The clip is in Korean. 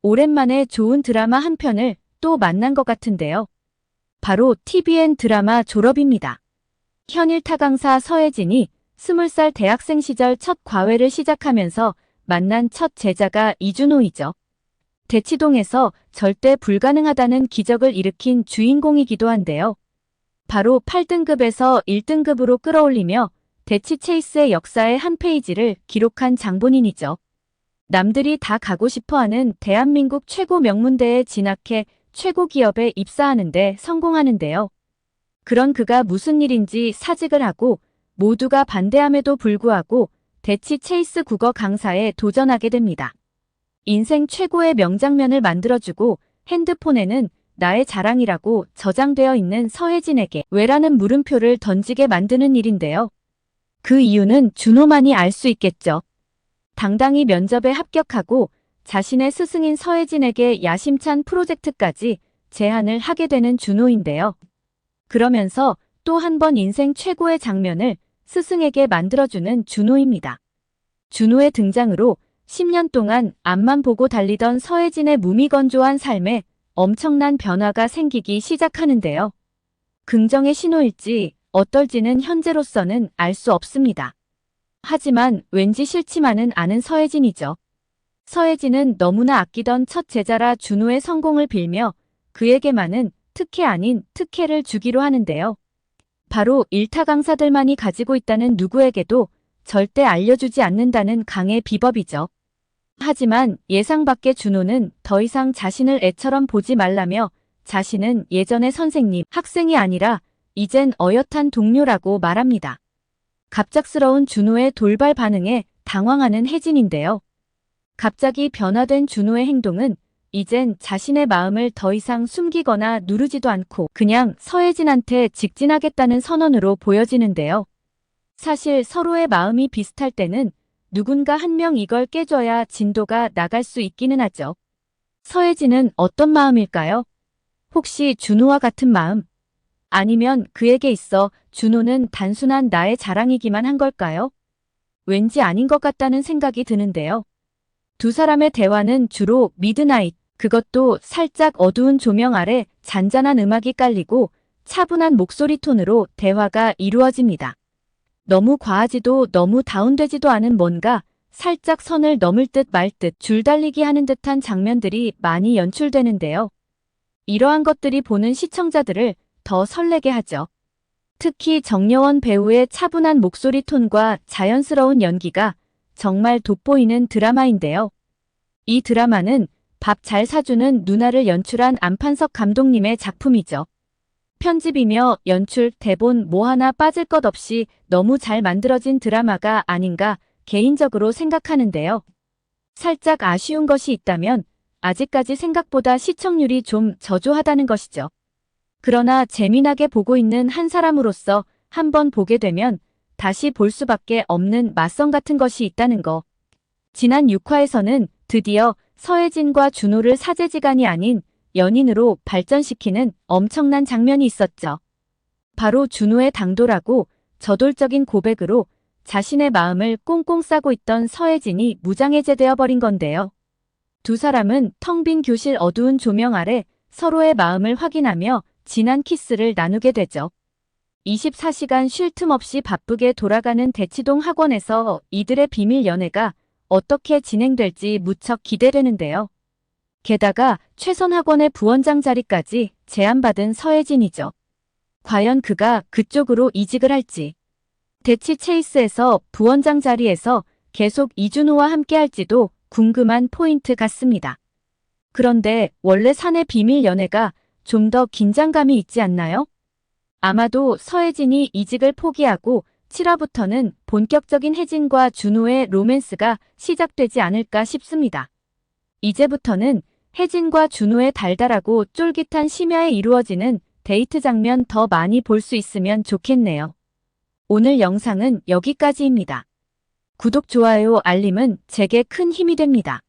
오랜만에 좋은 드라마 한 편을 또 만난 것 같은데요. 바로 TVN 드라마 졸업입니다. 현일타 강사 서혜진이 20살 대학생 시절 첫 과외를 시작하면서 만난 첫 제자가 이준호이죠. 대치동에서 절대 불가능하다는 기적을 일으킨 주인공이기도 한데요. 바로 8등급에서 1등급으로 끌어올리며 대치 체이스의 역사의 한 페이지를 기록한 장본인이죠. 남들이 다 가고 싶어하는 대한민국 최고 명문대에 진학해 최고 기업에 입사하는데 성공하는데요. 그런 그가 무슨 일인지 사직을 하고 모두가 반대함에도 불구하고 대치 체이스 국어 강사에 도전하게 됩니다. 인생 최고의 명장면을 만들어주고 핸드폰에는 나의 자랑이라고 저장되어 있는 서혜진에게 왜라는 물음표를 던지게 만드는 일인데요. 그 이유는 준호만이 알 수 있겠죠. 당당히 면접에 합격하고 자신의 스승인 서혜진에게 야심찬 프로젝트까지 제안을 하게 되는 준호인데요. 그러면서 또 한 번 인생 최고의 장면을 스승에게 만들어주는 준호입니다. 준호의 등장으로 10년 동안 앞만 보고 달리던 서혜진의 무미건조한 삶에 엄청난 변화가 생기기 시작하는데요. 긍정의 신호일지 어떨지는 현재로서는 알 수 없습니다. 하지만 왠지 싫지만은 않은 서혜진이죠. 서혜진은 너무나 아끼던 첫 제자라 준호의 성공을 빌며 그에게만은 특혜 아닌 특혜를 주기로 하는데요. 바로 일타 강사들만이 가지고 있다는 누구에게도 절대 알려주지 않는다는 강의 비법이죠. 하지만 예상 밖의 준호는 더 이상 자신을 애처럼 보지 말라며 자신은 예전의 선생님, 학생이 아니라 이젠 어엿한 동료라고 말합니다. 갑작스러운 준호의 돌발 반응에 당황하는 혜진인데요. 갑자기 변화된 준호의 행동은 이젠 자신의 마음을 더 이상 숨기거나 누르지도 않고 그냥 서혜진한테 직진하겠다는 선언으로 보여지는데요. 사실 서로의 마음이 비슷할 때는 누군가 한 명 이걸 깨줘야 진도가 나갈 수 있기는 하죠. 서혜진은 어떤 마음일까요? 혹시 준호와 같은 마음? 아니면 그에게 있어 준호는 단순한 나의 자랑이기만 한 걸까요? 왠지 아닌 것 같다는 생각이 드는데요. 두 사람의 대화는 주로 미드나잇, 그것도 살짝 어두운 조명 아래 잔잔한 음악이 깔리고 차분한 목소리 톤으로 대화가 이루어집니다. 너무 과하지도 너무 다운되지도 않은 뭔가 살짝 선을 넘을 듯 말 듯 줄달리기 하는 듯한 장면들이 많이 연출되는데요. 이러한 것들이 보는 시청자들을 더 설레게 하죠. 특히 정여원 배우의 차분한 목소리 톤과 자연스러운 연기가 정말 돋보이는 드라마인데요. 이 드라마는 밥 잘 사주는 누나를 연출한 안판석 감독님의 작품이죠. 편집이며 연출, 대본 뭐 하나 빠질 것 없이 너무 잘 만들어진 드라마가 아닌가 개인적으로 생각하는데요. 살짝 아쉬운 것이 있다면 아직까지 생각보다 시청률이 좀 저조하다는 것이죠. 그러나 재미나게 보고 있는 한 사람으로서 한번 보게 되면 다시 볼 수밖에 없는 맛성 같은 것이 있다는 거. 지난 6화에서는 드디어 서혜진과 준호를 사제지간이 아닌 연인으로 발전시키는 엄청난 장면이 있었죠. 바로 준호의 당돌하고 저돌적인 고백으로 자신의 마음을 꽁꽁 싸고 있던 서혜진이 무장해제되어 버린 건데요. 두 사람은 텅 빈 교실 어두운 조명 아래 서로의 마음을 확인하며 진한 키스를 나누게 되죠. 24시간 쉴 틈 없이 바쁘게 돌아가는 대치동 학원에서 이들의 비밀 연애가 어떻게 진행될지 무척 기대되는데요. 게다가 최선 학원의 부원장 자리까지 제안받은 서혜진이죠. 과연 그가 그쪽으로 이직을 할지. 대치 체이스에서 부원장 자리에서 계속 이준호와 함께 할지도 궁금한 포인트 같습니다. 그런데 원래 사내 비밀 연애가 좀 더 긴장감이 있지 않나요? 아마도 서혜진이 이직을 포기하고 7화부터는 본격적인 혜진과 준호의 로맨스가 시작되지 않을까 싶습니다. 이제부터는 혜진과 준호의 달달하고 쫄깃한 심야에 이루어지는 데이트 장면 더 많이 볼 수 있으면 좋겠네요. 오늘 영상은 여기까지입니다. 구독, 좋아요, 알림은 제게 큰 힘이 됩니다.